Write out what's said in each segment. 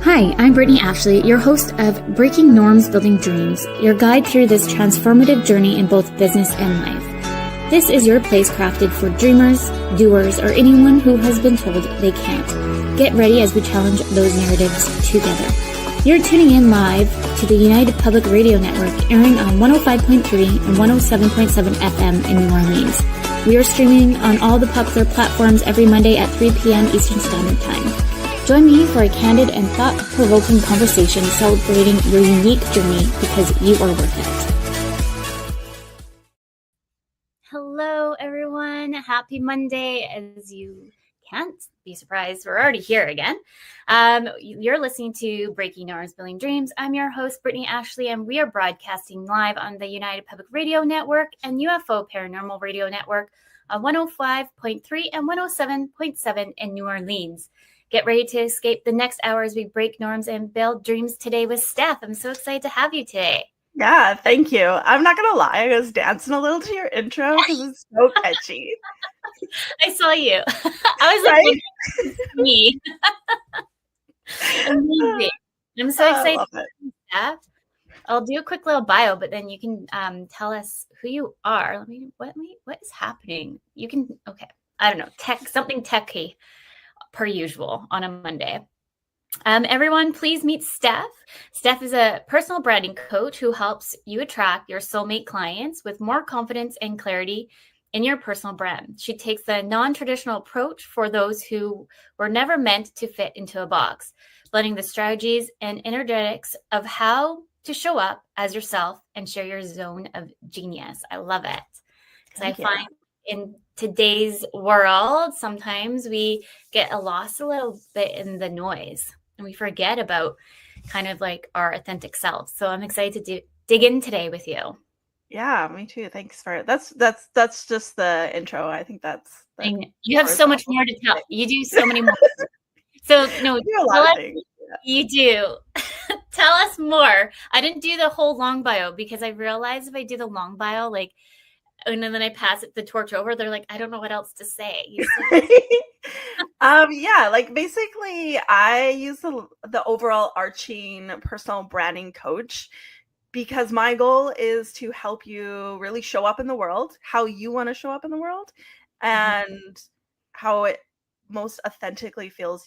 Hi, I'm Brittney Ashley, your host of Breaking Norms, Building Dreams, your guide through this transformative journey in both business and life. This is your place crafted for dreamers, doers, or anyone who has been told they can't. Get ready as we challenge those narratives together. You're tuning in live to the United Public Radio Network, airing on 105.3 and 107.7 FM in New Orleans. We are streaming on all the popular platforms every Monday at 3 p.m. Eastern Standard Time. Join me for a candid and thought-provoking conversation celebrating your unique journey because you are worth it. Hello, everyone. Happy Monday. As you can't be surprised, we're already here again. You're listening to Breaking Norms, Building Dreams. I'm your host, Brittney Ashley, and we are broadcasting live on the United Public Radio Network and UFO Paranormal Radio Network on 105.3 and 107.7 in New Orleans. Get ready to escape the next hour as we break norms and build dreams today with Stef. I'm so excited to have you today. Yeah, thank you. I'm not going to lie. I was dancing a little to your intro because it's so catchy. I saw you. I was like, me. Amazing. I'm so excited. Stef. I'll do a quick little bio, but then you can tell us who you are. What is happening? You can, okay. I don't know. Something techy. Per usual on a Monday. Everyone, please meet Stef. Stef is a personal branding coach who helps you attract your soulmate clients with more confidence and clarity in your personal brand. She takes the non-traditional approach for those who were never meant to fit into a box, blending the strategies and energetics of how to show up as yourself and share your zone of genius. I love it because I find in today's world, sometimes we get lost a little bit in the noise and we forget about kind of like our authentic selves. So I'm excited to dig in today with you. Yeah, me too. Thanks for it. That's just the intro. I think that's you have so much more to tell. You do so many more. So no, you do. Tell us more. I didn't do the whole long bio because I realized if I do the long bio, like, and then I pass it the torch over, they're like, I don't know what else to say. Yeah, like basically I use the overall arching personal branding coach because my goal is to help you really show up in the world, how you want to show up in the world, and how it most authentically feels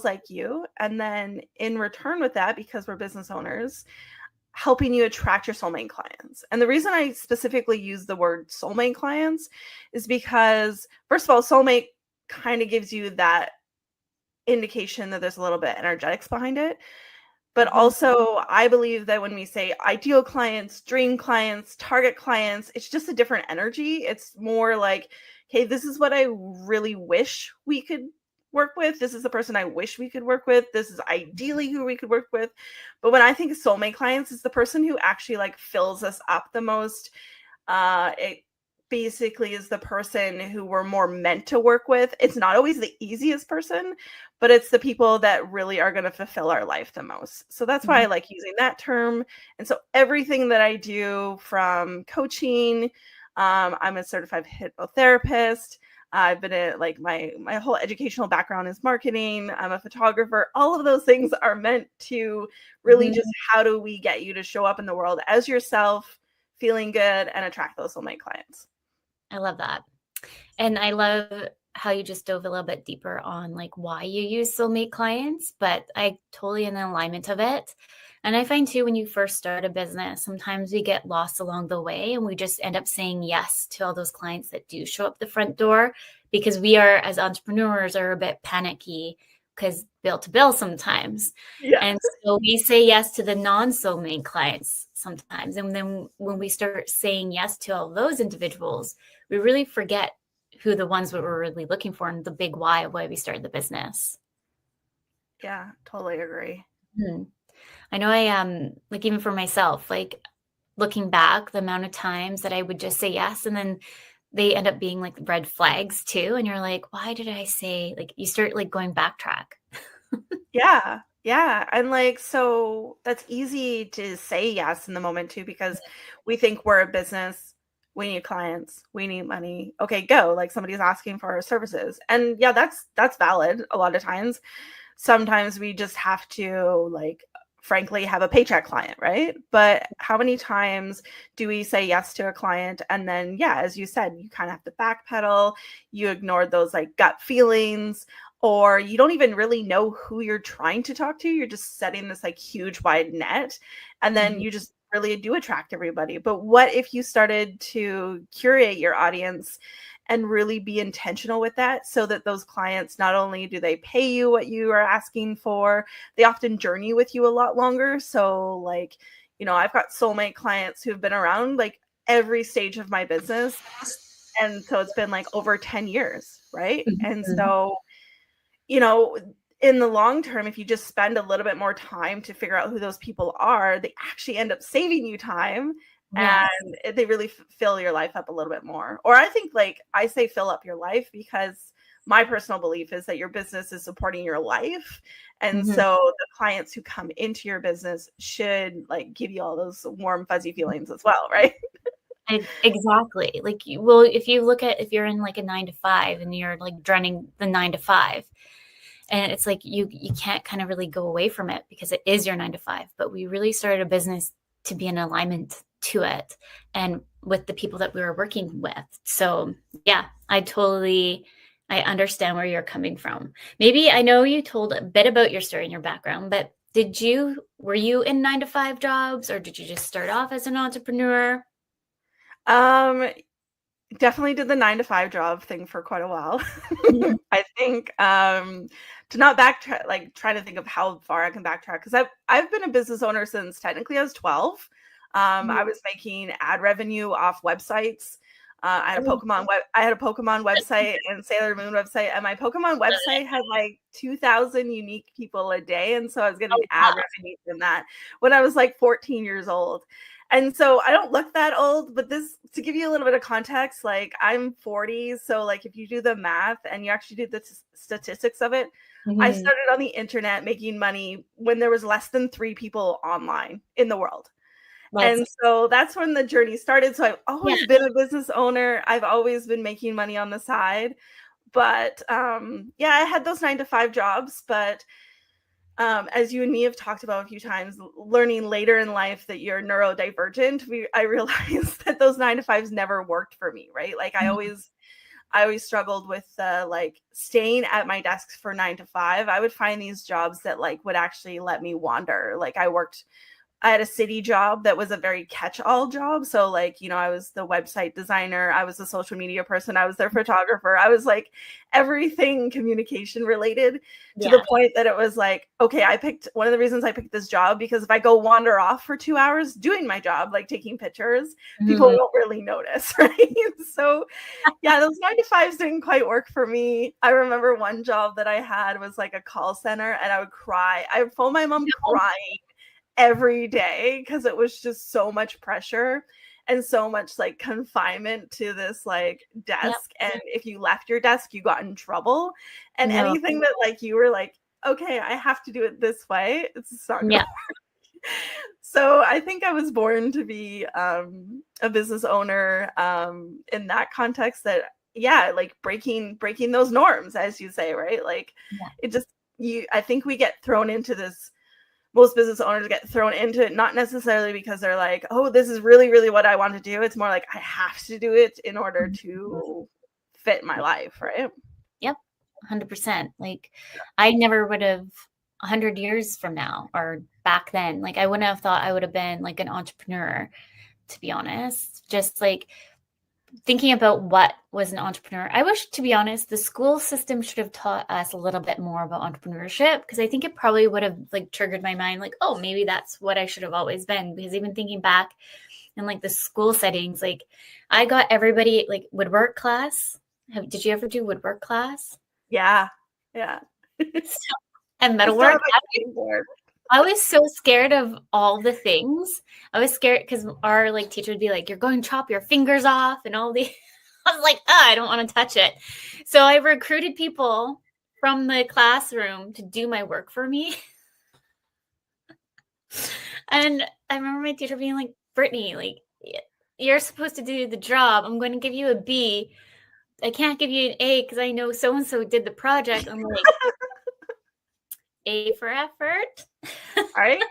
like you. And then in return with that, because we're business owners, helping you attract your soulmate clients. And the reason I specifically use the word soulmate clients is because, first of all, soulmate kind of gives you that indication that there's a little bit energetics behind it. But also, I believe that when we say ideal clients, dream clients, target clients, it's just a different energy. It's more like, hey, this is what I really wish we could work with. This is the person I wish we could work with. This is ideally who we could work with. But when I think of soulmate clients, it's the person who actually like fills us up the most. It basically is the person who we're more meant to work with. It's not always the easiest person, but it's the people that really are going to fulfill our life the most. So that's why I like using that term. And so everything that I do, from coaching, I'm a certified hypnotherapist. I've been my whole educational background is marketing. I'm a photographer. All of those things are meant to really just, how do we get you to show up in the world as yourself, feeling good, and attract those soulmate clients. I love that. And I love how you just dove a little bit deeper on like why you use soulmate clients, but I totally in alignment of it. And I find too, when you first start a business, sometimes we get lost along the way and we just end up saying yes to all those clients that do show up the front door because we are, as entrepreneurs, are a bit panicky because bill to bill sometimes. Yeah. And so we say yes to the non-soulmate clients sometimes. And then when we start saying yes to all those individuals, we really forget who the ones that we're really looking for and the big why of why we started the business. Yeah, totally agree. I know I like even for myself, like looking back, the amount of times that I would just say yes and then they end up being like red flags too. And you're like, why did I say, like, you start like going backtrack. Yeah. And like, so that's easy to say yes in the moment too, because we think we're a business. We need clients. We need money. Okay, go. Like somebody's asking for our services. And yeah, that's valid a lot of times. sometimes we just have to like, frankly, have a paycheck client, right? But how many times do we say yes to a client and then, yeah, as you said, you kind of have to backpedal, you ignored those like gut feelings, or you don't even really know who you're trying to talk to. You're just setting this like huge wide net, and then you just really do attract everybody. But what if you started to curate your audience and really be intentional with that, so that those clients, not only do they pay you what you are asking for, they often journey with you a lot longer. So like, you know, I've got Soulmate clients who've been around like every stage of my business. And so it's been like over 10 years, right? And so, you know, in the long term, if you just spend a little bit more time to figure out who those people are, they actually end up saving you time. Yes. And they really fill your life up a little bit more. Or I think, like, I say fill up your life because my personal belief is that your business is supporting your life. And so the clients who come into your business should like give you all those warm, fuzzy feelings as well, right? Exactly. Like, well, if you're in like a 9 to 5 and you're like dreading the 9 to 5, and it's like you can't kind of really go away from it because it is your 9 to 5. But we really started a business to be in alignment to it and with the people that we were working with. So yeah, I understand where you're coming from. Maybe I know you told a bit about your story and your background, but were you in 9 to 5 jobs, or did you just start off as an entrepreneur? Definitely did the 9 to 5 job thing for quite a while. I think to not backtrack, like trying to think of how far I can backtrack, because I've been a business owner since technically I was 12. I was making ad revenue off websites. I had a Pokemon website and Sailor Moon website, and my Pokemon website had like 2,000 unique people a day, and so I was getting ad revenue from that when I was like 14 years old. And so I don't look that old, but this, to give you a little bit of context, like I'm 40. So like if you do the math and you actually do the statistics of it, I started on the internet making money when there was less than 3 people online in the world. And so that's when the journey started. So I've always been a business owner. I've always been making money on the side. But yeah, I had those 9 to 5 jobs, but as you and me have talked about a few times, learning later in life that you're neurodivergent, I realized that those 9 to 5s never worked for me, right? Like I always struggled with like staying at my desk for 9 to 5. I would find these jobs that like would actually let me wander. Like I had a city job that was a very catch-all job. So like, you know, I was the website designer, I was the social media person, I was their photographer. I was like everything communication related, to the point that it was like, okay, one of the reasons I picked this job, because if I go wander off for 2 hours doing my job, like taking pictures, people won't really notice, right? So yeah, those 9 to 5s didn't quite work for me. I remember one job that I had was like a call center, and I would cry. I would phone my mom crying every day because it was just so much pressure and so much like confinement to this like desk. And if you left your desk, you got in trouble. And anything that like you were like, okay, I have to do it this way, it's not gonna work. So I think I was born to be a business owner in that context, that like breaking those norms, as you say, right? Like it just, I think we get thrown into this, most business owners get thrown into it, not necessarily because they're like, oh, this is really, really what I want to do. It's more like I have to do it in order to fit my life, right? Yep, 100%. Like I never would have 100 years from now or back then, like I wouldn't have thought I would have been like an entrepreneur, to be honest. Just like thinking about what was an entrepreneur. I wish, to be honest, the school system should have taught us a little bit more about entrepreneurship, because I think it probably would have like triggered my mind, like, oh, maybe that's what I should have always been. Because even thinking back in like the school settings, like I got everybody like woodwork class. Did you ever do woodwork class? Yeah. And metalwork. I was so scared of all the things. I was scared because our like teacher would be like, you're going to chop your fingers off and all the, I was like, I don't want to touch it. So I recruited people from the classroom to do my work for me. And I remember my teacher being like, Brittney, like, you're supposed to do the job. I'm going to give you a B. I can't give you an A because I know so-and-so did the project. I'm like, A for effort. Right?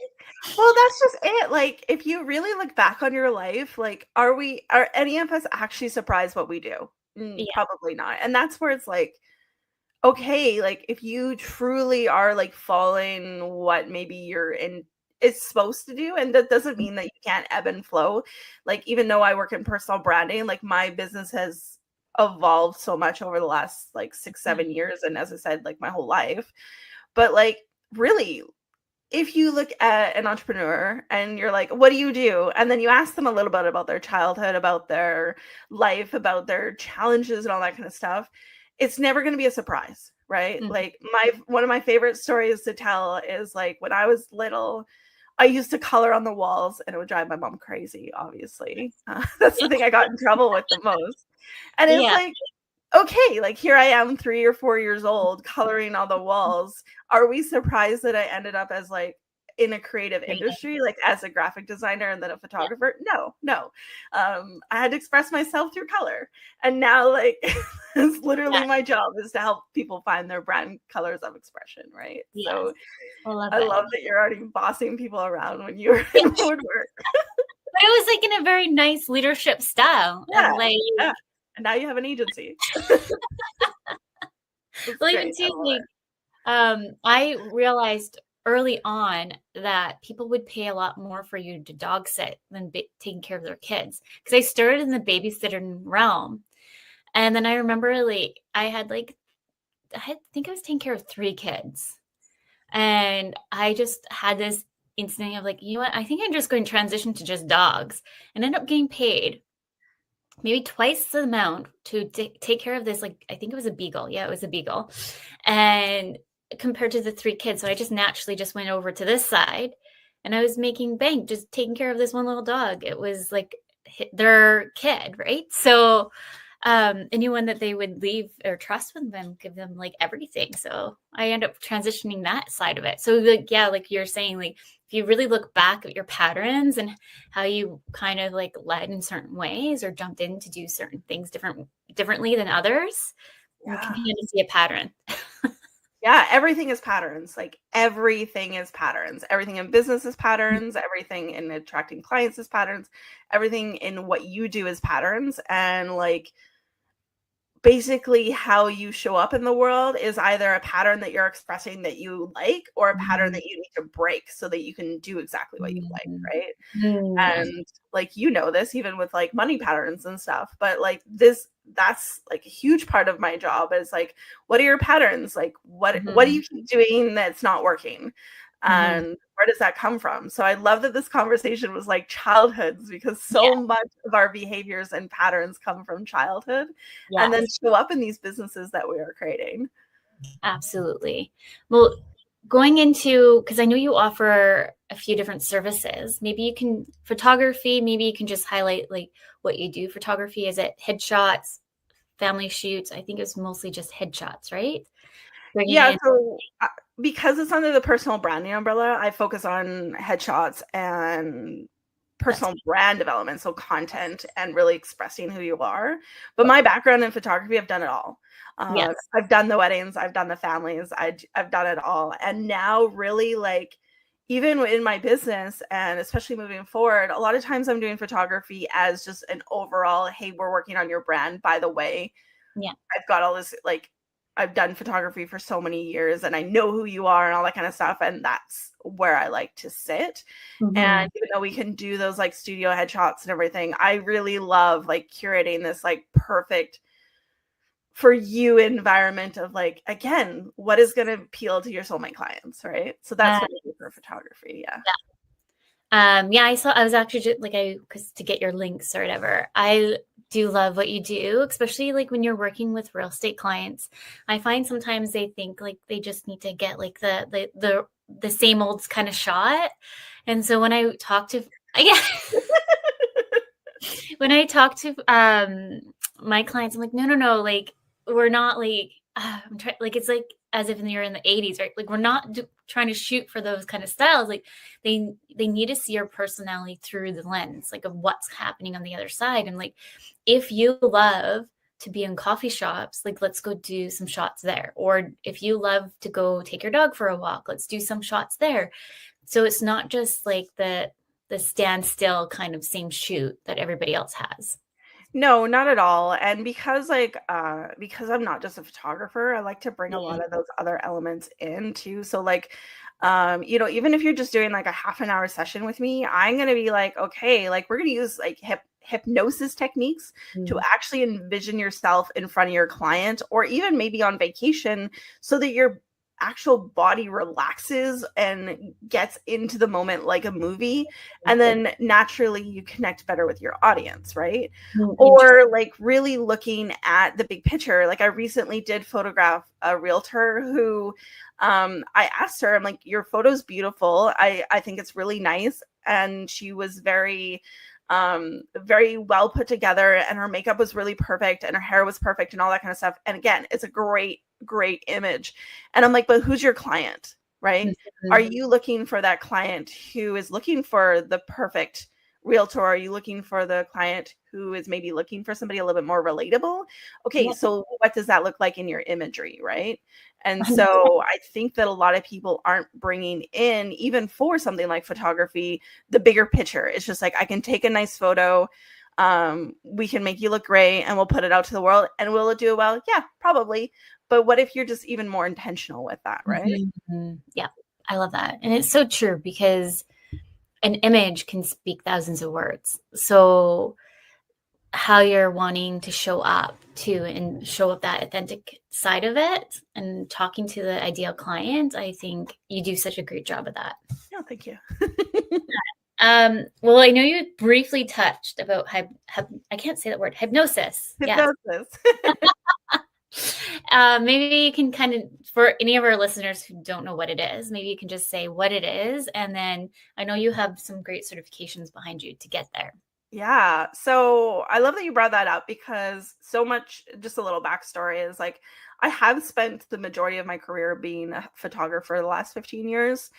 Well, that's just it. Like, if you really look back on your life, like, are any of us actually surprised what we do? Yeah. Probably not. And that's where it's like, okay, like if you truly are like following what maybe you're in is supposed to do, and that doesn't mean that you can't ebb and flow. Like, even though I work in personal branding, like my business has evolved so much over the last like 6-7 years, and as I said, like my whole life. But like, really, if you look at an entrepreneur and you're like, what do you do? And then you ask them a little bit about their childhood, about their life, about their challenges and all that kind of stuff, it's never going to be a surprise, right? Mhm. Like, one of my favorite stories to tell is like when I was little, I used to color on the walls, and it would drive my mom crazy, obviously. That's the thing I got in trouble with the most. And it's Yeah. like, okay, like here I am 3 or 4 years old coloring on the walls. Are we surprised that I ended up as like in a creative industry, like as a graphic designer and then a photographer? No, no. I had to express myself through color. And now like it's literally my job is to help people find their brand colors of expression, right? Yes. So I love I it. love that you're already bossing people around when you were Yeah. in woodwork. But it was like in a very nice leadership style. Yeah. And like, Yeah. And now you have an agency. well, even too, like, I realized early on that people would pay a lot more for you to dog sit than taking care of their kids. Because I started in the babysitting realm. And then I remember like I think I was taking care of 3 kids. And I just had this instinct of like, you know what? I think I'm just going to transition to just dogs and end up getting paid maybe twice the amount to take care of this. Like, I think it was a beagle. Yeah, it was a beagle. And compared to the 3 kids. So I just naturally just went over to this side, and I was making bank just taking care of this one little dog. It was like their kid, right? So anyone that they would leave or trust with them, give them like everything. So I end up transitioning that side of it. So like, yeah, like you're saying, like if you really look back at your patterns and how you kind of like led in certain ways or jumped in to do certain things differently than others, you can kind of see a pattern. Yeah, everything is patterns. Like everything is patterns. Everything in business is patterns. Everything in attracting clients is patterns. Everything in what you do is patterns. And like basically how you show up in the world is either a pattern that you're expressing that you like, or a pattern that you need to break so that you can do exactly what you like, right? And like, you know, this even with like money patterns and stuff, but like that's like a huge part of my job is like, what are your patterns? Like what do you keep doing that's not working? And where does that come from? So I love that this conversation was like childhoods, because so much of our behaviors and patterns come from childhood and then show up in these businesses that we are creating. Absolutely. Well, going into, because I know you offer a few different services, maybe you can, photography, maybe you can just highlight like what you do. Photography, is it headshots, family shoots? I think it's mostly just headshots, right? Yeah, so because it's under the personal branding umbrella, I focus on headshots and personal brand development, so content and really expressing who you are. But my background in photography, I've done it all. I've done the weddings, I've done the families, I've done it all. And now really like, even in my business and especially moving forward, a lot of times I'm doing photography as just an overall, hey, we're working on your brand, by the way. Yeah. I've got all this, like, I've done photography for so many years and I know who you are and all that kind of stuff. And that's where I like to sit. And even though we can do those like studio headshots and everything, I really love like curating this like perfect for you environment of like, again, what is going to appeal to your soulmate clients, right? So that's what I do for photography. Yeah. I was actually just like, because to get your links or whatever, I do love what you do, especially like when you're working with real estate clients. I find sometimes they think like they just need to get like the same old kind of shot. And so when I talk to, when I talk to my clients, I'm like, no, like we're not like, I'm trying, like, it's like as if you're in the 80s, right? Like we're not trying to shoot for those kind of styles. Like they need to see your personality through the lens, like of what's happening on the other side. And like, if you love to be in coffee shops, like let's go do some shots there. Or if you love to go take your dog for a walk, let's do some shots there. So it's not just like the standstill kind of same shoot that everybody else has. No, not at all. And because because I'm not just a photographer, I like to bring a lot of those other elements in too. So like, even if you're just doing like a half an hour session with me, I'm going to be like, okay, like we're going to use like hypnosis techniques to actually envision yourself in front of your client, or even maybe on vacation, so that your actual body relaxes and gets into the moment like a movie. And then naturally you connect better with your audience, right? Or like really looking at the big picture. Like I recently did photograph a realtor who I asked her, I'm like, your photo's beautiful. I think it's really nice. And she was very well put together, and her makeup was really perfect, and her hair was perfect, and all that kind of stuff. And again, it's a great image. And I'm like, but who's your client, right? Are you looking for that client who is looking for the perfect realtor? Are you looking for the client who is maybe looking for somebody a little bit more relatable? Okay, so what does that look like in your imagery, right? And so I think that a lot of people aren't bringing in, even for something like photography, the bigger picture. It's just like, I can take a nice photo, we can make you look great, and we'll put it out to the world. And will it do it well? Yeah, probably. But what if you're just even more intentional with that, right? Yeah, I love that. And it's so true, because an image can speak thousands of words. So how you're wanting to show up to and show up that authentic side of it and talking to the ideal client, I think you do such a great job of that. No, thank you. Well, I know you briefly touched about I can't say that word, hypnosis. Hypnosis. Maybe you can kind of, for any of our listeners who don't know what it is, maybe you can just say what it is. And then I know you have some great certifications behind you to get there. Yeah. So I love that you brought that up, because so much, just a little backstory is like, I have spent the majority of my career being a photographer the last 15 years.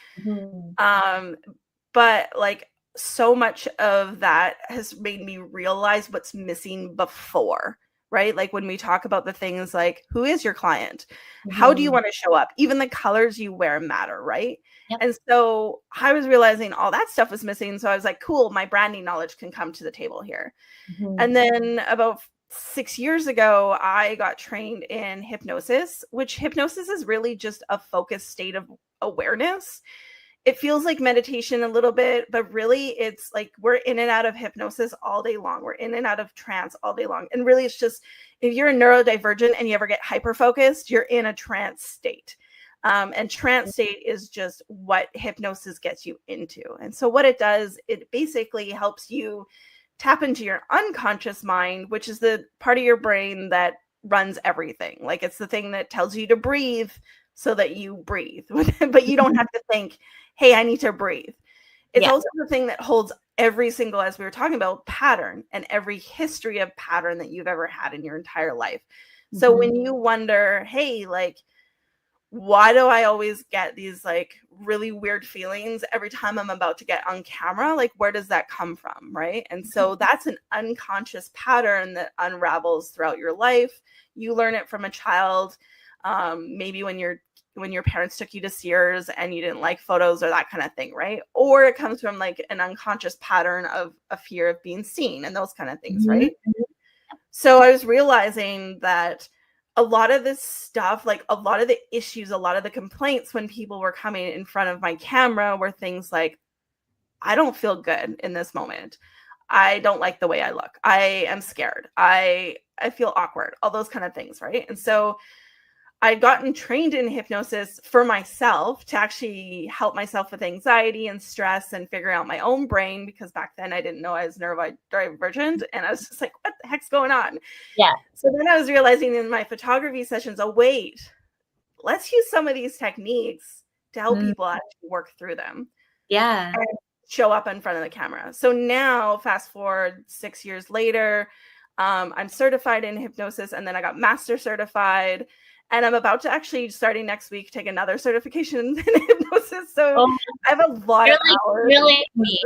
But like so much of that has made me realize what's missing before, right? Like when we talk about the things like, who is your client? How do you want to show up? Even the colors you wear matter, right? Yep. And so I was realizing all that stuff was missing. So I was like, cool, my branding knowledge can come to the table here. And then about 6 years ago, I got trained in hypnosis, which hypnosis is really just a focused state of awareness. It feels like meditation a little bit, but really it's like we're in and out of hypnosis all day long. We're in and out of trance all day long. And really it's just, if you're a neurodivergent and you ever get hyper focused, you're in a trance state. And trance state is just what hypnosis gets you into. And so what it does, it basically helps you tap into your unconscious mind, which is the part of your brain that runs everything. Like it's the thing that tells you to breathe so that you breathe, but you don't have to think, hey, I need to breathe. It's also the thing that holds every single, as we were talking about, pattern and every history of pattern that you've ever had in your entire life. So when you wonder, hey, like, why do I always get these like really weird feelings every time I'm about to get on camera? Like, where does that come from? Right. And so that's an unconscious pattern that unravels throughout your life. You learn it from a child. Maybe when your parents took you to Sears and you didn't like photos or that kind of thing, right? Or it comes from like an unconscious pattern of a fear of being seen and those kind of things, right? So I was realizing that a lot of this stuff, like a lot of the issues, a lot of the complaints when people were coming in front of my camera were things like, I don't feel good in this moment. I don't like the way I look. I am scared. I feel awkward, all those kind of things, right? And so I'd gotten trained in hypnosis for myself to actually help myself with anxiety and stress and figure out my own brain, because back then I didn't know I was neurodivergent, and I was just like, what the heck's going on? Yeah. So then I was realizing in my photography sessions, oh, wait, let's use some of these techniques to help people actually work through them. Yeah. And show up in front of the camera. So now, fast forward 6 years later, I'm certified in hypnosis, and then I got master certified. And I'm about to actually, starting next week, take another certification in hypnosis. So I have a lot of hours. Really me.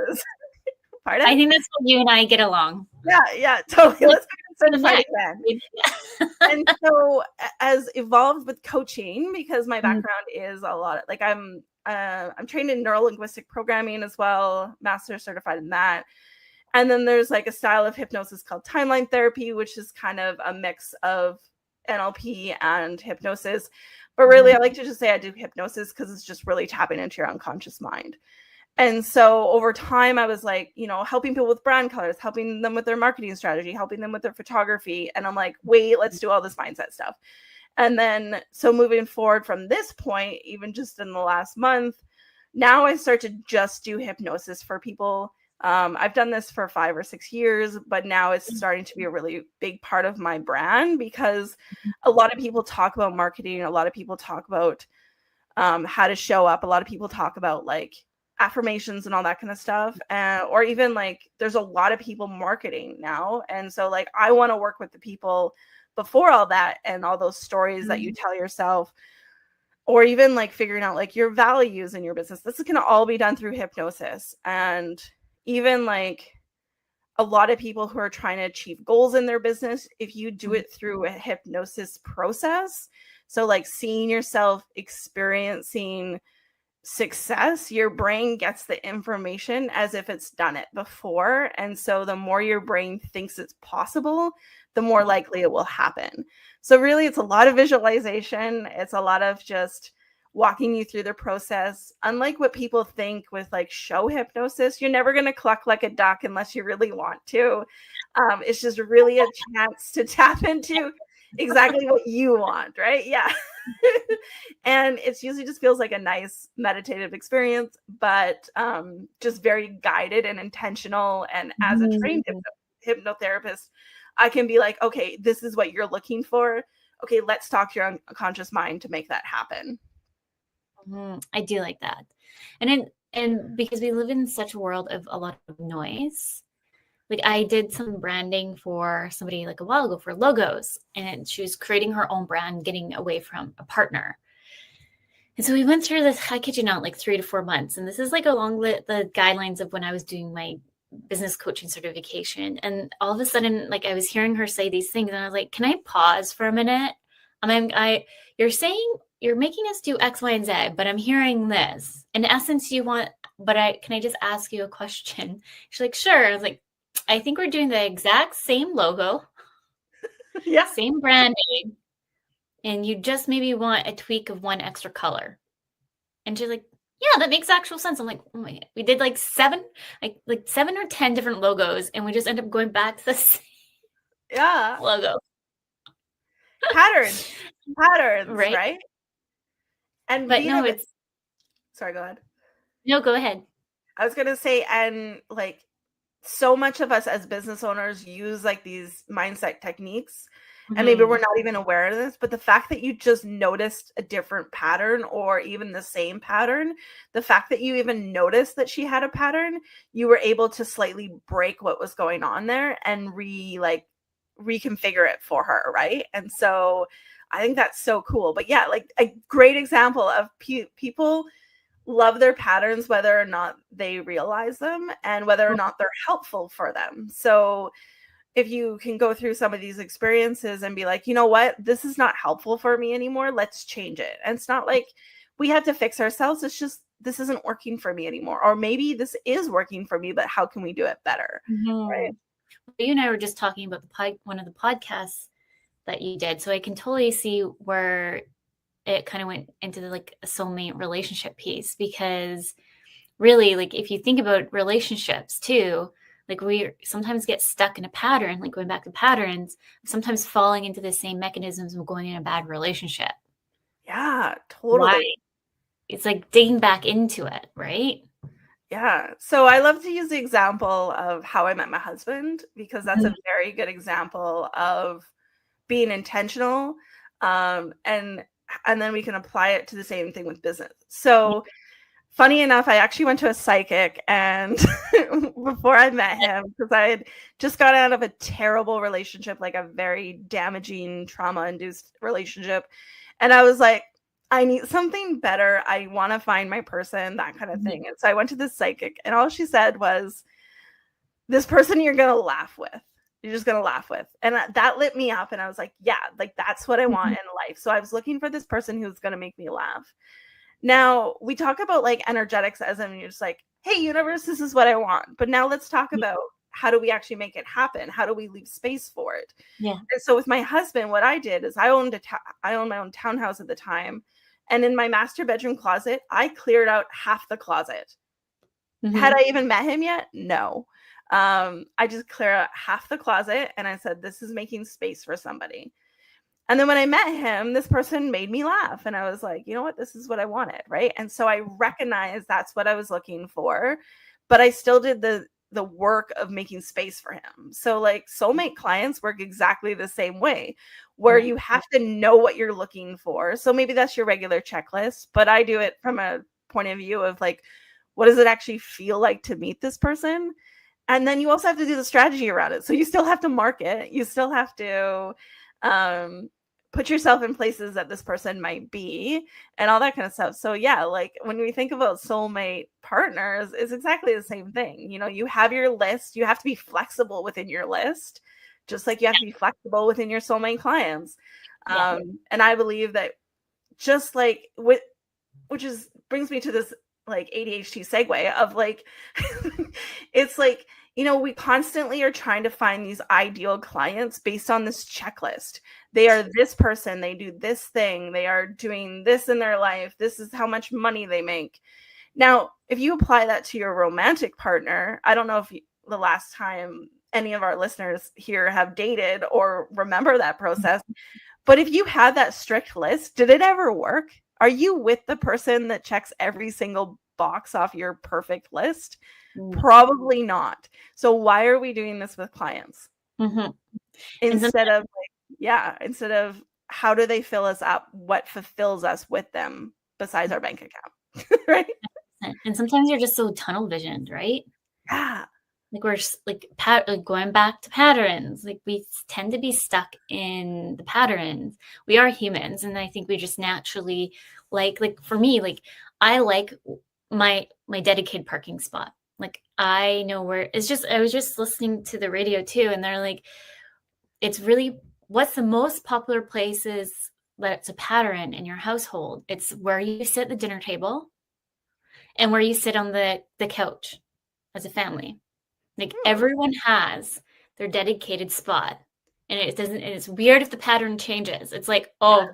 Pardon? I think that's what you and I get along. Yeah, totally. Let's get been fighting then. And so as evolved with coaching, because my background is a lot of, like I'm trained in neuro-linguistic programming as well, master certified in that. And then there's like a style of hypnosis called timeline therapy, which is kind of a mix of NLP and hypnosis. But really, I like to just say I do hypnosis because it's just really tapping into your unconscious mind. And so over time, I was like, you know, helping people with brand colors, helping them with their marketing strategy, helping them with their photography. And I'm like, wait, let's do all this mindset stuff. And then, so moving forward from this point, even just in the last month, now I start to just do hypnosis for people. I've done this for 5 or 6 years, but now it's starting to be a really big part of my brand because a lot of people talk about marketing. A lot of people talk about how to show up. A lot of people talk about like affirmations and all that kind of stuff. Or even like there's a lot of people marketing now. And so like I want to work with the people before all that and all those stories that you tell yourself, or even like figuring out like your values in your business. This is going to all be done through hypnosis. And even like a lot of people who are trying to achieve goals in their business, if you do it through a hypnosis process, so like seeing yourself experiencing success, your brain gets the information as if it's done it before. And so the more your brain thinks it's possible, the more likely it will happen. So really, it's a lot of visualization. It's a lot of just walking you through the process. Unlike what people think with like show hypnosis, you're never going to cluck like a duck unless you really want to. It's just really a chance to tap into exactly what you want, right? Yeah. And it's usually just feels like a nice meditative experience, but just very guided and intentional. And as a trained hypnotherapist, I can be like, okay, this is what you're looking for. Okay, let's talk to your unconscious mind to make that happen. I do like that. And because we live in such a world of a lot of noise, like I did some branding for somebody like a while ago for logos, and she was creating her own brand, getting away from a partner. And so we went through this, I kid you not, like 3 to 4 months. And this is like along the guidelines of when I was doing my business coaching certification. And all of a sudden, like I was hearing her say these things and I was like, can I pause for a minute? You're saying you're making us do X, Y, and Z, but I'm hearing this. In essence, can I just ask you a question? She's like, sure. I was like, I think we're doing the exact same logo, yeah, same branding, and you just maybe want a tweak of one extra color. And she's like, yeah, that makes actual sense. I'm like, oh my God. We did like 7 or 10 different logos, and we just end up going back to the same logo. Patterns, right? And but no, sorry, go ahead. No, go ahead. I was gonna say, and like so much of us as business owners use like these mindset techniques, and maybe we're not even aware of this, but the fact that you just noticed a different pattern or even the same pattern, the fact that you even noticed that she had a pattern, you were able to slightly break what was going on there and reconfigure it for her, right? And so I think that's so cool. But yeah, like a great example of people love their patterns, whether or not they realize them and whether or not they're helpful for them. So if you can go through some of these experiences and be like, you know what, this is not helpful for me anymore, let's change it. And it's not like we have to fix ourselves. It's just, this isn't working for me anymore. Or maybe this is working for me, but how can we do it better? Right? You and I were just talking about one of the podcasts that you did. So I can totally see where it kind of went into the like a soulmate relationship piece, because really, like if you think about relationships too, like we sometimes get stuck in a pattern, like going back to patterns, sometimes falling into the same mechanisms of going in a bad relationship. Yeah, totally. Why? It's like digging back into it, right? Yeah. So I love to use the example of how I met my husband, because that's a very good example of being intentional. And then we can apply it to the same thing with business. So funny enough, I actually went to a psychic and before I met him, because I had just got out of a terrible relationship, like a very damaging, trauma-induced relationship. And I was like, I need something better. I want to find my person, that kind of thing. And so I went to this psychic and all she said was, this person you're going to laugh with. you're just going to laugh with. And that lit me up. And I was like, yeah, like that's what I want in life. So I was looking for this person who's going to make me laugh. Now we talk about like energetics as in you're just like, hey, universe, this is what I want. But now let's talk about how do we actually make it happen? How do we leave space for it? Yeah. And so with my husband, what I did is I owned my own townhouse at the time. And in my master bedroom closet, I cleared out half the closet. Had I even met him yet? No. I just cleared out half the closet and I said, this is making space for somebody. And then when I met him, this person made me laugh. And I was like, you know what? This is what I wanted. Right. And so I recognized that's what I was looking for. But I still did the work of making space for him. So like soulmate clients work exactly the same way, where you have to know what you're looking for. So maybe that's your regular checklist, but I do it from a point of view of like, what does it actually feel like to meet this person? And then you also have to do the strategy around it. So you still have to market. You still have to put yourself in places that this person might be and all that kind of stuff. So yeah, like when we think about soulmate partners, it's exactly the same thing. You know, you have your list. You have to be flexible within your list, just like you have to be flexible within your soulmate clients. And I believe that just like brings me to this like ADHD segue of like, it's like, you know, we constantly are trying to find these ideal clients based on this checklist. They are this person, they do this thing, they are doing this in their life, this is how much money they make. Now, if you apply that to your romantic partner, I don't know if the last time any of our listeners here have dated or remember that process, but if you had that strict list, did it ever work? Are you with the person that checks every single box off your perfect list? Probably not. So why are we doing this with clients? Instead of how do they fill us up? What fulfills us with them besides our bank account? Right? And sometimes you're just so tunnel visioned, right? Yeah. Like we're like going back to patterns. Like we tend to be stuck in the patterns. We are humans, and I think we just naturally like for me, like I like my dedicated parking spot. Like I know where it's just. I was just listening to the radio too, and they're like, it's really what's the most popular places that's a pattern in your household. It's where you sit at the dinner table, and where you sit on the couch as a family. Like everyone has their dedicated spot, and it doesn't. And it's weird if the pattern changes. It's like, oh,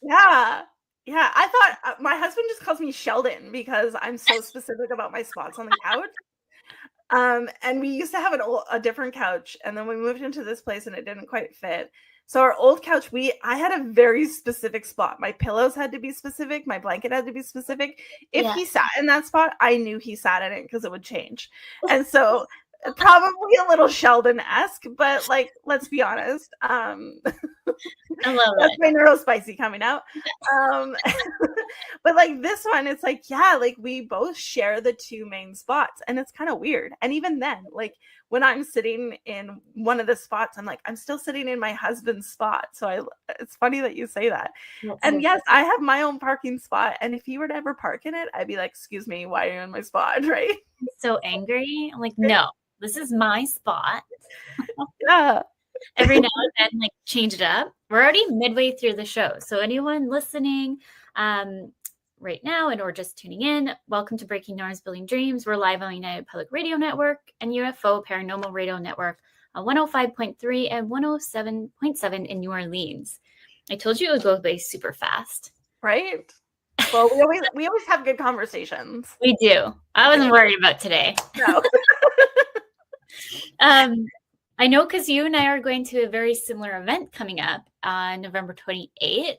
yeah. I thought my husband just calls me Sheldon because I'm so specific about my spots on the couch. And we used to have a different couch, and then we moved into this place, and it didn't quite fit. So our old couch, I had a very specific spot. My pillows had to be specific. My blanket had to be specific. If he sat in that spot, I knew he sat in it because it would change. And so probably a little Sheldon-esque, but like, let's be honest. I love that's my neurospicy coming out. But like this one, it's like, yeah, like we both share the two main spots, and it's kind of weird. And even then, like when I'm sitting in one of the spots, I'm like, I'm still sitting in my husband's spot. So it's funny that you say that. And yes, I have my own parking spot. And if he were to ever park in it, I'd be like, excuse me, why are you in my spot? Right? I'm so angry. I'm like, no, this is my spot. Yeah. Every now and then, like, change it up. We're already midway through the show. So anyone listening right now or just tuning in, welcome to Breaking Norms, Building Dreams. We're live on United Public Radio Network and UFO Paranormal Radio Network on 105.3 and 107.7 in New Orleans. I told you it would go by super fast. Right? Well, we always have good conversations. We do. I wasn't worried about today. No. I know because you and I are going to a very similar event coming up on November 28th.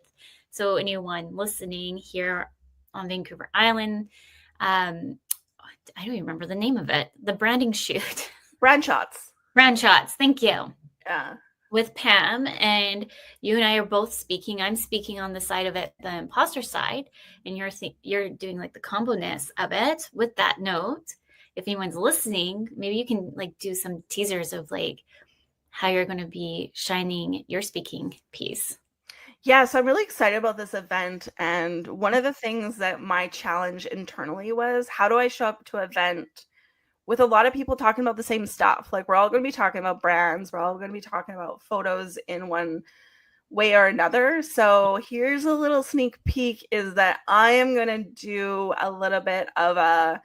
So anyone listening here on Vancouver Island, I don't even remember the name of it. The branding shoot. Brand shots. Thank you. Yeah. With Pam, and you and I are both speaking. I'm speaking on the side of it, the imposter side, and you're doing like the combo-ness of it with that note. If anyone's listening, maybe you can like do some teasers of like how you're going to be shining your speaking piece. Yeah, so I'm really excited about this event. And one of the things that my challenge internally was, how do I show up to an event with a lot of people talking about the same stuff. Like we're all going to be talking about brands. We're all going to be talking about photos in one way or another. So here's a little sneak peek, is that I am going to do a little bit of a,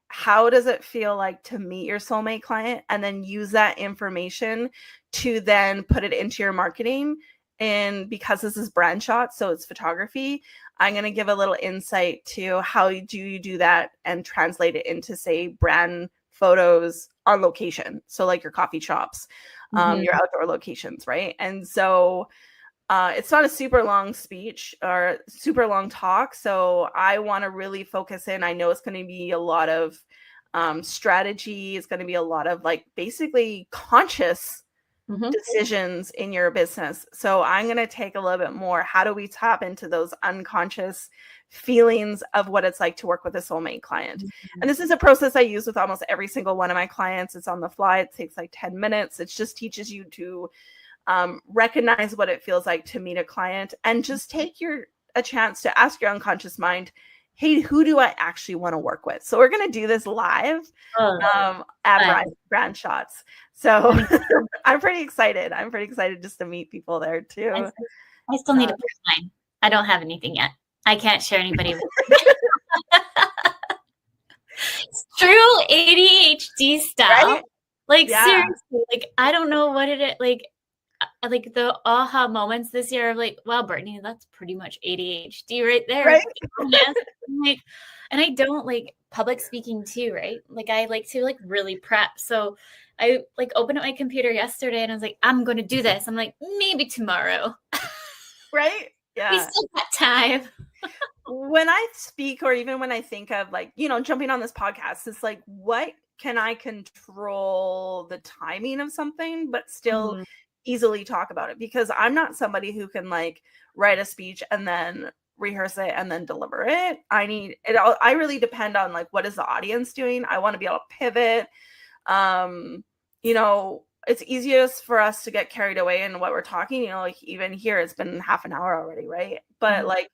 how does it feel like to meet your soulmate client, and then use that information to then put it into your marketing. And because this is brand shots, so it's photography, I'm going to give a little insight to how do you do that and translate it into, say, brand photos on location. So like your coffee shops, your outdoor locations, right? And so it's not a super long speech or super long talk. So I want to really focus in. I know it's going to be a lot of strategy. It's going to be a lot of like basically conscious decisions in your business. So I'm going to take a little bit more. How do we tap into those unconscious feelings of what it's like to work with a soulmate client? And this is a process I use with almost every single one of my clients. It's on the fly. It takes like 10 minutes. It just teaches you to recognize what it feels like to meet a client, and just take a chance to ask your unconscious mind, hey, who do I actually want to work with? So we're going to do this live at Brand Shots. So I'm pretty excited. I'm pretty excited just to meet people there too. I still need to push mine. I don't have anything yet. I can't share anybody with It's true ADHD style. Right? Like seriously, like I don't know what it is. Like the aha moments this year of like, wow, Brittney, that's pretty much ADHD right there. Right? Like, and I don't like public speaking too, right? Like I like to like really prep. So I like opened up my computer yesterday and I was like, I'm going to do this. I'm like, maybe tomorrow. Right? Yeah. We still got time. When I speak, or even when I think of like, you know, jumping on this podcast, it's like, what can I control the timing of something, but still easily talk about it? Because I'm not somebody who can like write a speech and then rehearse it and then deliver it. I need it all. I really depend on like, what is the audience doing? I want to be able to pivot. You know, it's easiest for us to get carried away in what we're talking, you know, like even here, it's been half an hour already. Right. But like,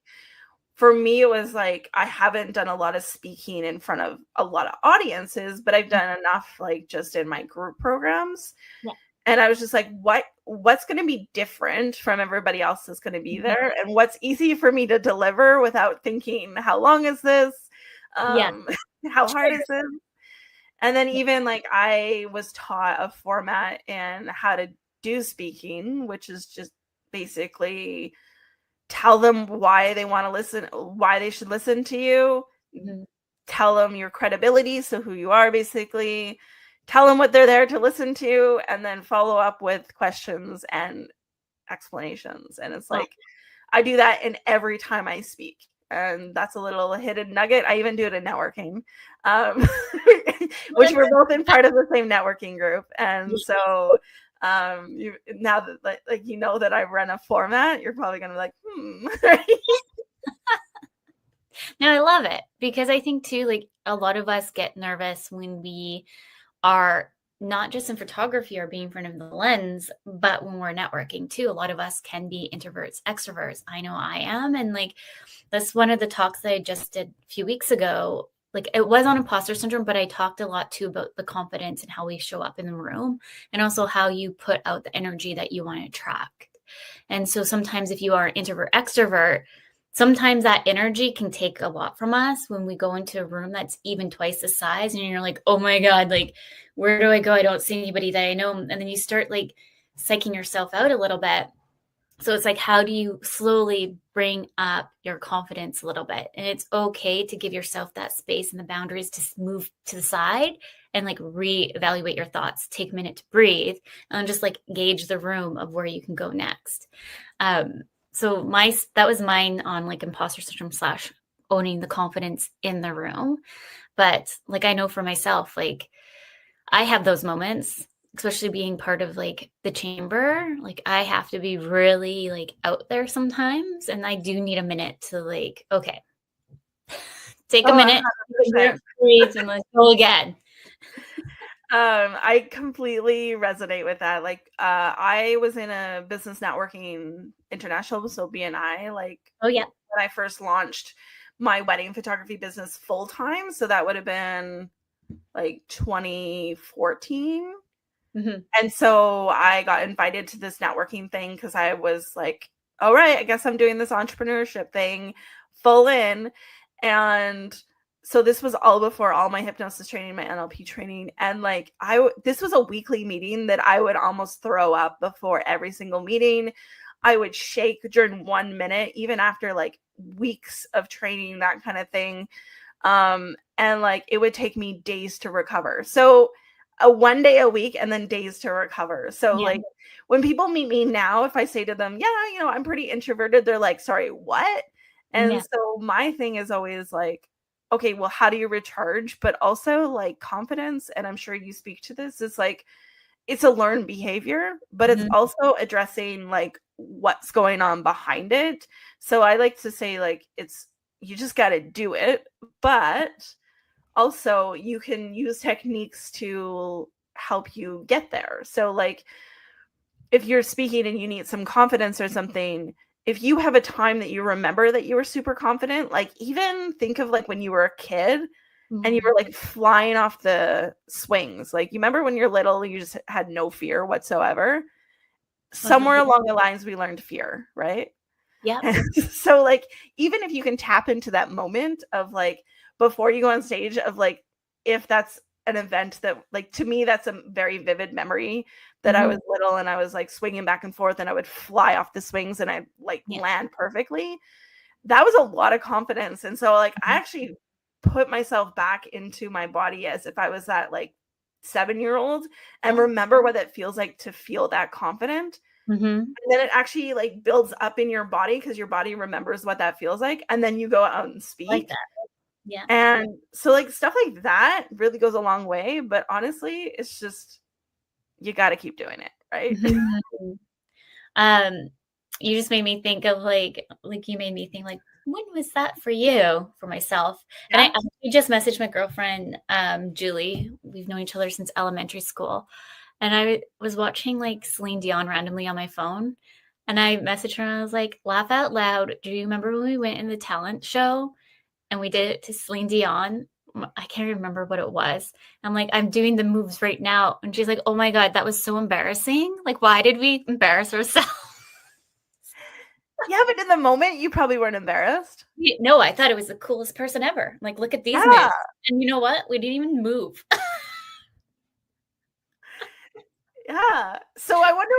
for me, it was like, I haven't done a lot of speaking in front of a lot of audiences, but I've done enough, like just in my group programs. Yeah. And I was just like, what's going to be different from everybody else that's going to be there? And what's easy for me to deliver without thinking, how long is this? How hard is this? And then even like I was taught a format and how to do speaking, which is just basically tell them why they want to listen, why they should listen to you. Tell them your credibility, so who you are, basically. Tell them what they're there to listen to, and then follow up with questions and explanations. And it's like, I do that in every time I speak. And that's a little hidden nugget. I even do it in networking, which we're both in part of the same networking group. And so you, now that like you know that I run a format, you're probably gonna be like, No, I love it, because I think too, like a lot of us get nervous when we are not just in photography or being in front of the lens, but when we're networking too. A lot of us can be introverts, extroverts. I know I am. And like, that's one of the talks that I just did a few weeks ago. Like it was on imposter syndrome, but I talked a lot too about the confidence and how we show up in the room, and also how you put out the energy that you want to attract. And so sometimes if you are introvert, extrovert, sometimes that energy can take a lot from us when we go into a room that's even twice the size, and you're like, oh my God, like, where do I go? I don't see anybody that I know. And then you start like psyching yourself out a little bit. So it's like, how do you slowly bring up your confidence a little bit? And it's okay to give yourself that space and the boundaries to move to the side and like reevaluate your thoughts, take a minute to breathe, and just like gauge the room of where you can go next. So that was mine on like imposter syndrome / owning the confidence in the room. But like, I know for myself, like I have those moments, especially being part of like the chamber. Like I have to be really like out there sometimes. And I do need a minute to like, okay, take a minute, breathe, and let's go again. I completely resonate with that. Like, I was in a business networking international, so BNI, like, when I first launched my wedding photography business full time. So that would have been like 2014. Mm-hmm. And so I got invited to this networking thing because I was like, all right, I guess I'm doing this entrepreneurship thing full in. And so this was all before all my hypnosis training, my NLP training. And like, this was a weekly meeting that I would almost throw up before every single meeting. I would shake during 1 minute, even after like weeks of training, that kind of thing. And like, it would take me days to recover. So a 1 day a week and then days to recover. So like when people meet me now, if I say to them, yeah, you know, I'm pretty introverted, they're like, sorry, what? And so my thing is always like, okay, well, how do you recharge? But also like confidence, and I'm sure you speak to this, is like, it's a learned behavior, but it's also addressing like what's going on behind it. So I like to say like, you just got to do it, but also you can use techniques to help you get there. So like if you're speaking and you need some confidence or something, if you have a time that you remember that you were super confident, like even think of like when you were a kid and you were like flying off the swings. Like you remember when you're little, you just had no fear whatsoever. Somewhere along the lines, we learned fear, right? Yeah. So like, even if you can tap into that moment of like, before you go on stage of like, if that's an event that like, to me, that's a very vivid memory that I was little and I was like swinging back and forth and I would fly off the swings and I like land perfectly. That was a lot of confidence. And so like, I actually put myself back into my body as if I was that like 7-year-old and remember what it feels like to feel that confident. And then it actually like builds up in your body because your body remembers what that feels like. And then you go out and speak. Like that. Yeah. And so like stuff like that really goes a long way. But honestly, it's just, you got to keep doing it. Right. You just made me think of like you made me think like, when was that for you? For myself. And I just messaged my girlfriend, Julie. We've known each other since elementary school. And I was watching like Celine Dion randomly on my phone. And I messaged her and I was like, laugh out loud. Do you remember when we went in the talent show and we did it to Celine Dion? I can't remember what it was. I'm like, I'm doing the moves right now. And she's like, oh my God, that was so embarrassing. Like, why did we embarrass ourselves? Yeah, but in the moment, you probably weren't embarrassed. No, I thought it was the coolest person ever. Like, look at these moves. And you know what? We didn't even move. Yeah. So I wonder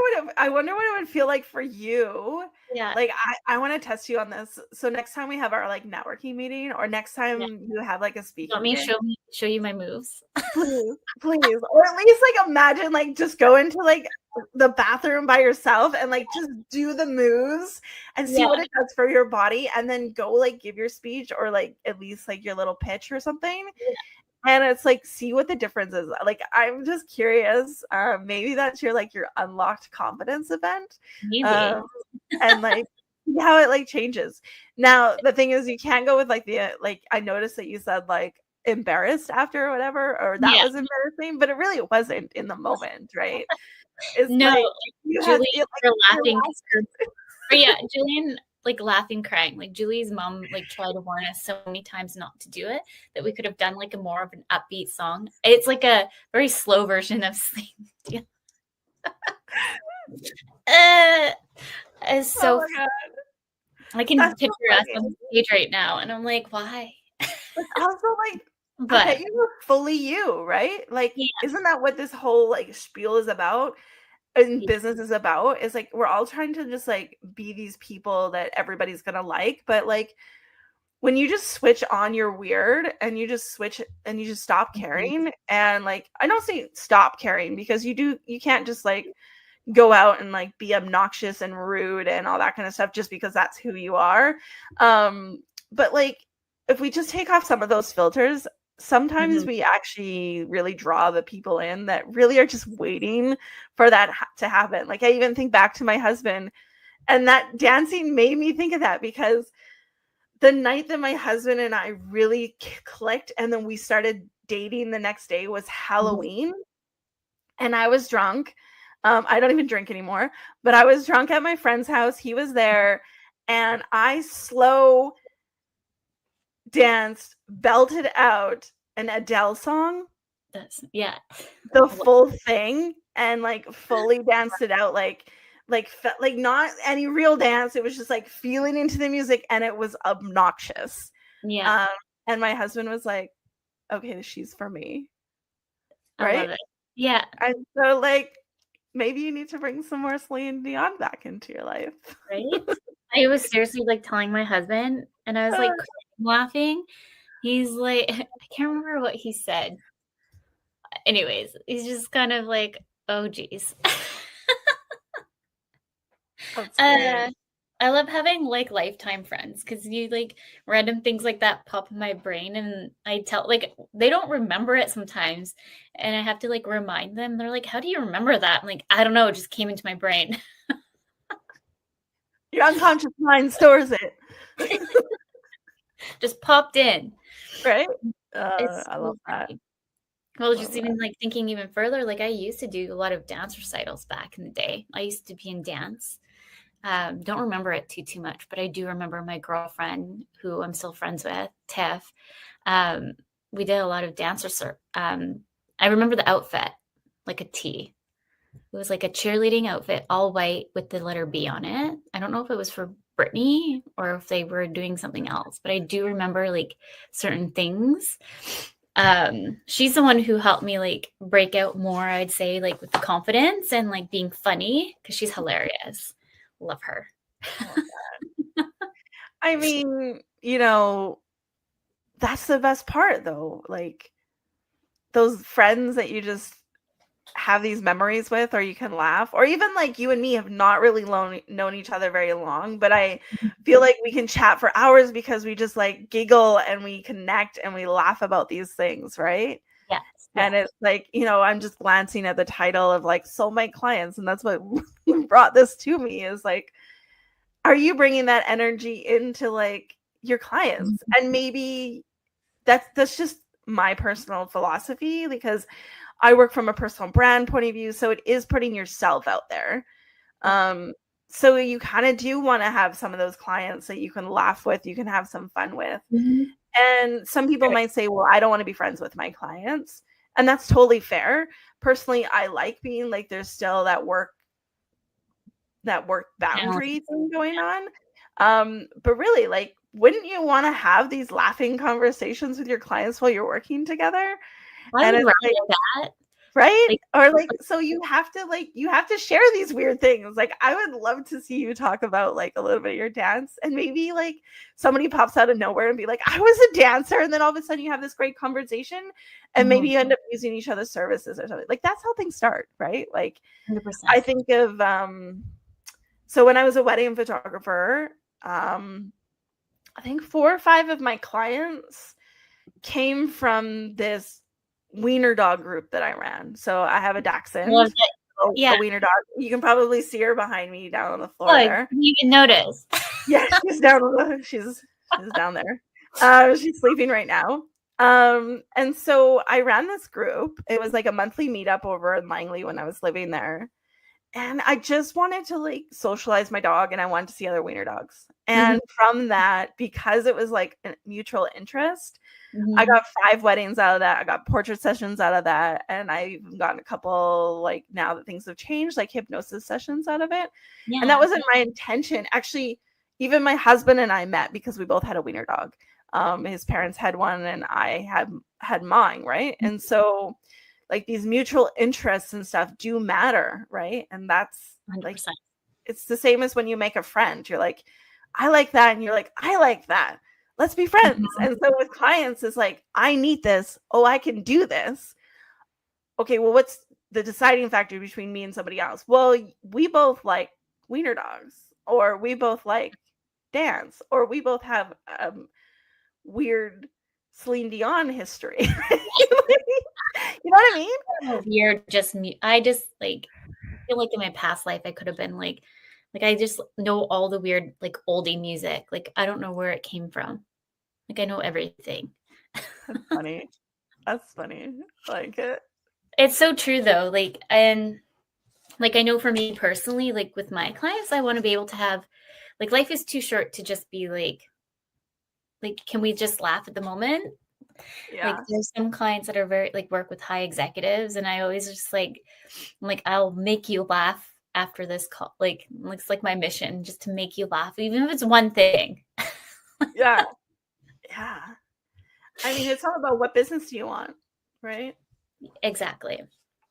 what it would feel like for you. Yeah. Like I want to test you on this. So next time we have our like networking meeting or next time you have like a speaking. Want me to show you my moves? Please. Or at least like imagine like just go into like the bathroom by yourself and like just do the moves and see what it does for your body and then go like give your speech or like at least like your little pitch or something. Yeah. And it's like, see what the difference is. Like, I'm just curious. Maybe that's your like your unlocked confidence event. Maybe. And like how it like changes. Now, the thing is you can't go with like the like I noticed that you said like embarrassed after or whatever, or that was embarrassing, but it really wasn't in the moment, right? It's no, like Julie, you're laughing. Yeah, Julian like laughing, crying. Like Julie's mom like tried to warn us so many times not to do it that we could have done like a more of an upbeat song. It's like a very slow version of Celine. It's so I can picture us on the stage right now, and I'm like, why? Also, like, but I bet you were fully you, right? Like, isn't that what this whole like spiel is about? And business is about is like we're all trying to just like be these people that everybody's gonna like, but like when you just switch on your weird and you just switch and you just stop caring and like I don't say stop caring because you can't just like go out and like be obnoxious and rude and all that kind of stuff just because that's who you are. But like if we just take off some of those filters, sometimes we actually really draw the people in that really are just waiting for that to happen. Like I even think back to my husband and that dancing made me think of that because the night that my husband and I really clicked and then we started dating the next day was Halloween and I was drunk. I don't even drink anymore, but I was drunk at my friend's house. He was there and I slow danced, belted out an Adele song. Yeah. the full thing and like fully danced it out, like not any real dance. It was just like feeling into the music, and it was obnoxious. Yeah. And my husband was like, okay, she's for me. I love Right. it. Yeah. And so like maybe you need to bring some more Celine Dion back into your life. Right. I was seriously like telling my husband, and I was like laughing. He's like, I can't remember what he said. Anyways, he's just kind of like, oh geez. That's great. I love having like lifetime friends because you like random things like that pop in my brain, and I tell like they don't remember it sometimes, and I have to like remind them. They're like, "How do you remember that?" I'm like, "I don't know. It just came into my brain." Your unconscious mind stores it. Just popped in. Right? It's I so love that. funny. Well, just even like thinking even further, like I used to do a lot of dance recitals back in the day. I used to be in dance. Don't remember it too much, but I do remember my girlfriend, who I'm still friends with, Tiff. We did a lot of dance research. I remember the outfit, like a T. It was like a cheerleading outfit, all white with the letter B on it. I don't know if it was for Brittney or if they were doing something else, but I do remember like certain things. She's the one who helped me like break out more, I'd say, like with the confidence and like being funny, because she's hilarious. Love her. I mean, you know, that's the best part though. Like those friends that you just have these memories with, or you can laugh, or even like you and me have not really known each other very long, but I feel like we can chat for hours because we just like giggle and we connect and we laugh about these things, right? Yes. And it's like, you know, I'm just glancing at the title of like Soulmate clients, and that's what brought this to me is like, are you bringing that energy into like your clients? And maybe that's just my personal philosophy, because I work from a personal brand point of view, so it is putting yourself out there. So you kind of do want to have some of those clients that you can laugh with, you can have some fun with. And some people might say, well, I don't want to be friends with my clients. And that's totally fair. Personally, I like being like there's still that work boundary thing going on. But really, like, wouldn't you want to have these laughing conversations with your clients while you're working together? I would it's rather like, that. right? Like, Or like, so you have to share these weird things. Like, I would love to see you talk about like a little bit of your dance, and maybe like somebody pops out of nowhere and be like, I was a dancer, and then all of a sudden you have this great conversation, and maybe you end up using each other's services or something. Like, that's how things start, right? Like 100%. I think of so when I was a wedding photographer, I think 4 or 5 of my clients came from this wiener dog group that I ran. So I have a Dachshund, a wiener dog. You can probably see her behind me down on the floor there. I didn't even notice. Yeah, she's down. She's down there. She's sleeping right now. And so I ran this group. It was like a monthly meetup over in Langley when I was living there. And I just wanted to like socialize my dog, and I wanted to see other wiener dogs. And from that, because it was like a mutual interest, I got 5 weddings out of that. I got portrait sessions out of that. And I've even gotten a couple, like now that things have changed, like hypnosis sessions out of it. Yeah. And that wasn't my intention. Actually, even my husband and I met because we both had a wiener dog. His parents had one and I had mine, right? And so like these mutual interests and stuff do matter, right? And that's 100%. Like, it's the same as when you make a friend. You're like, I like that. And you're like, I like that. Let's be friends. And so with clients, it's like, I need this. Oh, I can do this. Okay, well, what's the deciding factor between me and somebody else? Well, we both like wiener dogs, or we both like dance, or we both have weird Celine Dion history. You know what I mean? Weird. I just like feel like in my past life I could have been like I just know all the weird like oldie music. Like I don't know where it came from. Like I know everything. That's funny. That's funny. I like it. It's so true though. Like, and like I know for me personally, like with my clients, I want to be able to have like life is too short to just be like can we just laugh at the moment? Yeah. Like there's some clients that are very like work with high executives, and I always just like, I'm like, I'll make you laugh after this call. Like it's like my mission, just to make you laugh, even if it's one thing. Yeah. Yeah. I mean, it's all about what business do you want, right? Exactly.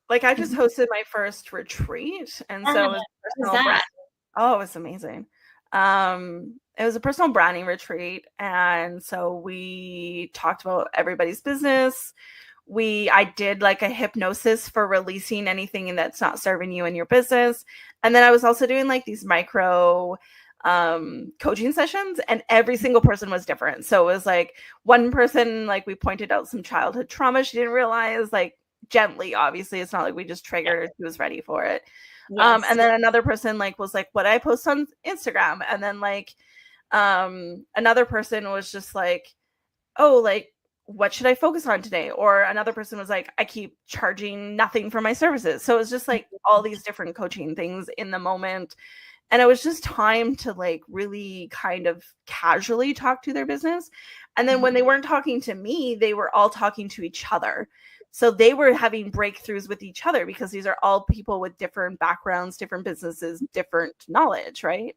Like I just hosted my first retreat, and so it was What was personal brand. that? Oh, it was amazing. It was a personal branding retreat, and so we talked about everybody's business. I did like a hypnosis for releasing anything that's not serving you in your business. And then I was also doing like these micro coaching sessions, and every single person was different. So it was like one person, like we pointed out some childhood trauma she didn't realize, like gently, obviously. It's not like we just triggered her, she was ready for it. Yes. And then another person like was like, what I post on Instagram. And then like another person was just like, oh, like what should I focus on today? Or another person was like, I keep charging nothing for my services. So it was just like all these different coaching things in the moment. And it was just time to like really kind of casually talk to their business. And then when they weren't talking to me, they were all talking to each other. So they were having breakthroughs with each other, because these are all people with different backgrounds, different businesses, different knowledge, right?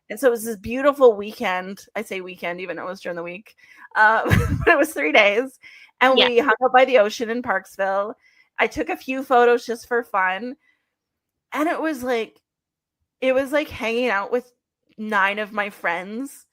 And so it was this beautiful weekend. I say weekend, even though it was during the week. But it was 3 days. And we hung out by the ocean in Parksville. I took a few photos just for fun. And it was like hanging out with 9 of my friends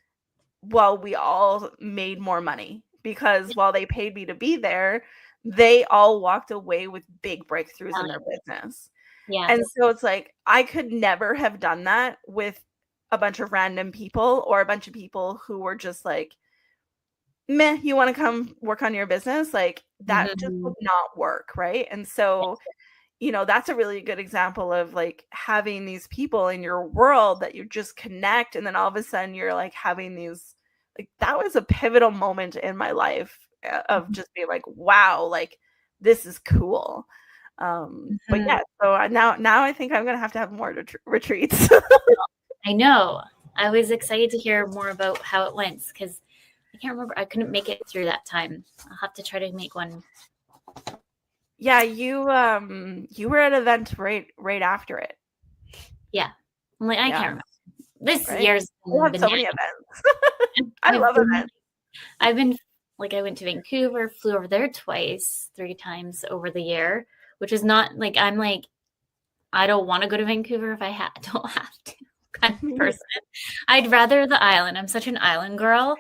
while we all made more money. Because while they paid me to be there, they all walked away with big breakthroughs in their business. Yeah. And so it's like, I could never have done that with a bunch of random people, or a bunch of people who were just like, meh, you want to come work on your business? Like that just would not work. Right. And so, that's a really good example of like having these people in your world that you just connect. And then all of a sudden you're like having these, like, that was a pivotal moment in my life of just being like, wow, like this is cool. But yeah, so now I think I'm gonna have to have more retreats. I know. I was excited to hear more about how it went, because I can't remember. I couldn't make it through that time. I'll have to try to make one. Yeah, you were at an event right after it. Yeah. I'm like, I can't remember. This right? year's We'll have so many events. I love events. I've been like, I went to Vancouver, flew over there twice, 3 times over the year, which is not like, I'm like, I don't want to go to Vancouver if I don't have to kind of person. I'd rather the island. I'm such an island girl.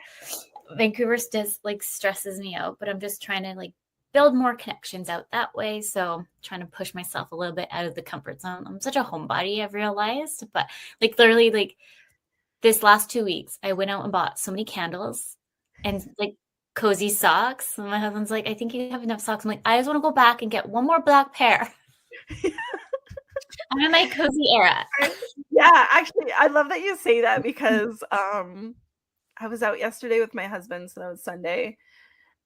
Vancouver just like stresses me out, but I'm just trying to like build more connections out that way. So trying to push myself a little bit out of the comfort zone. I'm such a homebody, I've realized, but like literally like this last 2 weeks, I went out and bought so many candles and like cozy socks. And my husband's like, I think you have enough socks. I'm like, I just want to go back and get one more black pair. I'm in my cozy era. Yeah, actually, I love that you say that, because I was out yesterday with my husband, so that was Sunday.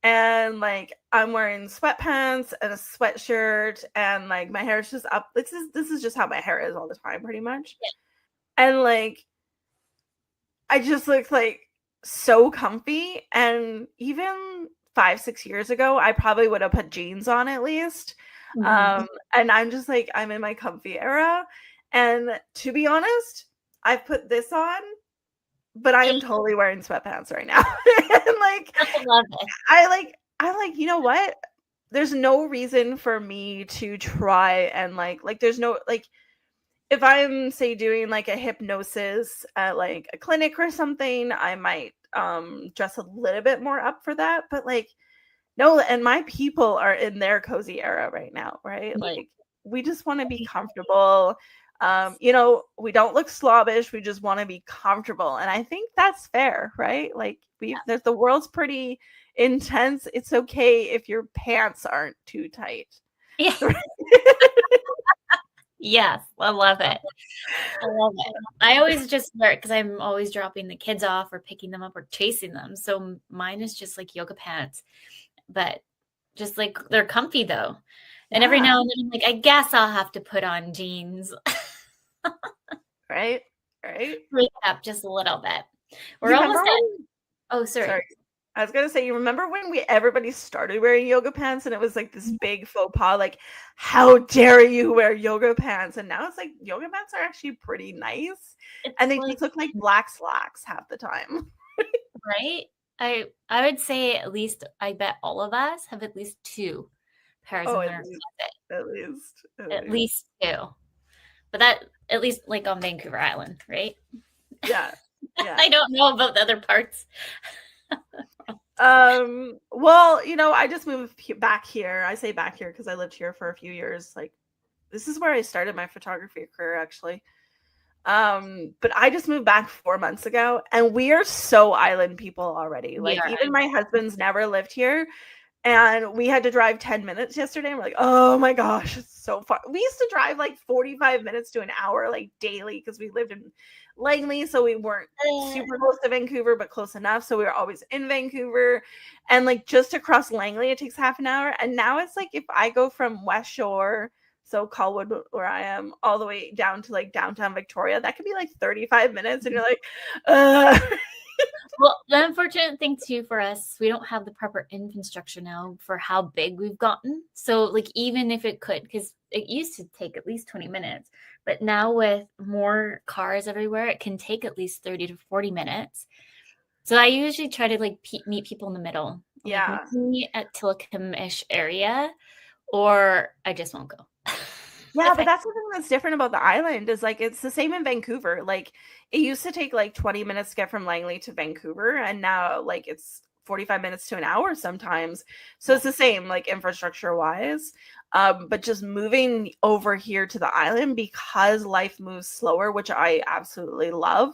And like I'm wearing sweatpants and a sweatshirt, and like my hair is just up. This is just how my hair is all the time, pretty much. Yeah. And like I just look like so comfy. And even 5-6 years ago, I probably would have put jeans on at least. And I'm just like, I'm in my comfy era. And to be honest, I've put this on, but I am totally wearing sweatpants right now. And like, I love it. I like, you know what? There's no reason for me to try and like there's no, like, if I'm say doing like a hypnosis at like a clinic or something, I might dress a little bit more up for that. But like, no, and my people are in their cozy era right now, right? Yeah. Like we just want to be comfortable. We don't look slobbish. We just want to be comfortable. And I think that's fair, right? Like there's the world's pretty intense. It's okay if your pants aren't too tight. Yeah. Yes, I love it. I love it. I always just wear it because I'm always dropping the kids off or picking them up or chasing them. So mine is just like yoga pants, but just like they're comfy though. And every now and then I'm like, I guess I'll have to put on jeans. Right. Break up just a little bit. We're almost at. Oh, sorry. I was gonna say, you remember when everybody started wearing yoga pants and it was like this big faux pas, like, how dare you wear yoga pants? And now it's like yoga pants are actually pretty nice. And they just look like black slacks half the time. Right? I would say at least, I bet all of us have at least 2 pairs in their closet. At least 2. But that, at least like on Vancouver Island, right? Yeah. I don't know about the other parts. Well, I just moved back here. I say back here because I lived here for a few years. Like, this is where I started my photography career, actually. But I just moved back 4 months ago, and we are so island people already. Like, even my husband's never lived here, and we had to drive 10 minutes yesterday. And we're like, oh my gosh, it's so far. We used to drive like 45 minutes to an hour, like daily, because we lived in Langley, so we weren't super close to Vancouver, but close enough. So we were always in Vancouver, and like just across Langley, it takes half an hour. And now it's like if I go from West Shore, so Colwood, where I am, all the way down to like downtown Victoria, that could be like 35 minutes, and you're like, Well, the unfortunate thing too for us, we don't have the proper infrastructure now for how big we've gotten. So like, even if it could, because it used to take at least 20 minutes, but now with more cars everywhere, it can take at least 30 to 40 minutes. So I usually try to like meet people in the middle. Yeah. Like, meet at Tillicum-ish area, or I just won't go. Yeah, but that's something that's different about the island is like, it's the same in Vancouver. Like, it used to take like 20 minutes to get from Langley to Vancouver, and now like it's 45 minutes to an hour sometimes. So it's the same, like, infrastructure wise. But just moving over here to the island because life moves slower, which I absolutely love.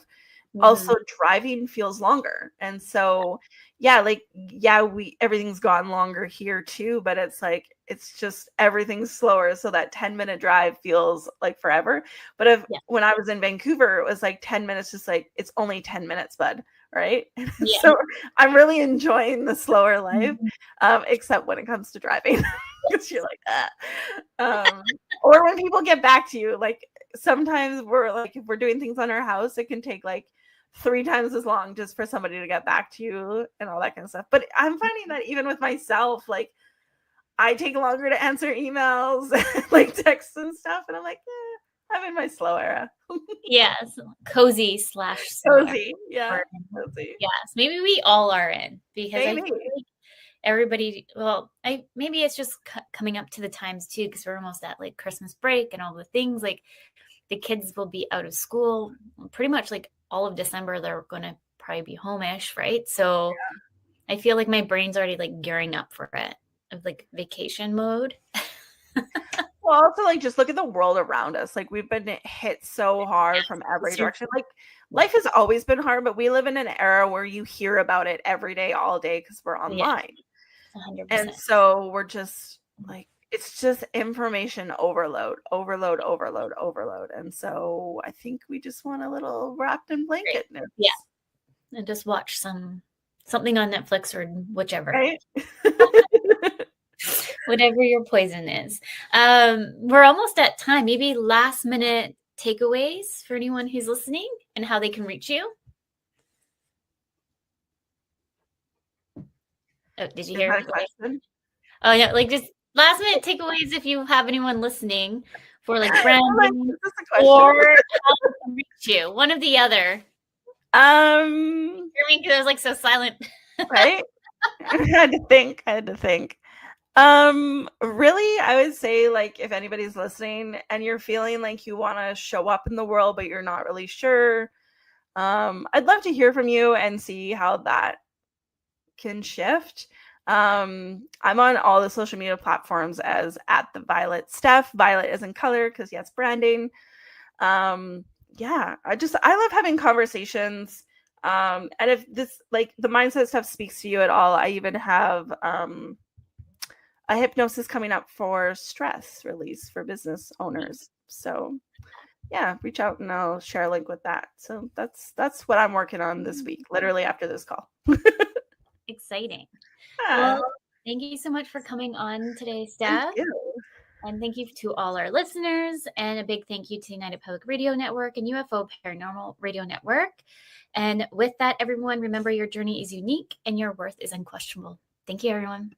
Also, driving feels longer. And so, everything's gone longer here too, but it's like, it's just everything's slower. So that 10-minute drive feels like forever. But when I was in Vancouver, it was like 10 minutes, just like, it's only 10 minutes, bud. Right. Yeah. So I'm really enjoying the slower life, except when it comes to driving, because you're like, or when people get back to you, like sometimes we're like, if we're doing things on our house, it can take like 3 times as long just for somebody to get back to you and all that kind of stuff. But I'm finding that even with myself, like, I take longer to answer emails, like texts and stuff. And I'm like, I'm in my slow era. Yes. Cozy. Yeah. Cozy. Yes. Maybe we all are in, because I feel like everybody, maybe it's just coming up to the times too, because we're almost at like Christmas break and all the things. Like, the kids will be out of school pretty much like all of December. They're going to probably be home-ish, right? So I feel like my brain's already like gearing up for it, of like vacation mode. Well, also, like, just look at the world around us. Like, we've been hit so hard from every direction. Like, life has always been hard, but we live in an era where you hear about it every day, all day, because we're online. 100%. And so we're just like, it's just information overload. And so I think we just want a little wrapped in blanket. Yeah. And just watch something on Netflix or whichever. Right? Whatever your poison is. We're almost at time. Maybe last minute takeaways for anyone who's listening and how they can reach you. Oh, did you hear? Oh yeah, like just last minute takeaways if you have anyone listening for like branding or how to reach you. One of the other. Hear me, because I was like so silent. Right? I had to think. Really, I would say, like, if anybody's listening and you're feeling like you want to show up in the world, but you're not really sure, I'd love to hear from you and see how that can shift. I'm on all the social media platforms as @the Stef. Violet is in color because branding. I love having conversations. And if this, like, the mindset stuff speaks to you at all, I even have a hypnosis coming up for stress release for business owners. So reach out and I'll share a link with that. So that's what I'm working on this week, literally after this call. Exciting. Well, thank you so much for coming on today, Stef. Thank you. And thank you to all our listeners, and a big thank you to United Public Radio Network and UFO Paranormal Radio Network. And with that, everyone, remember your journey is unique and your worth is unquestionable. Thank you, everyone.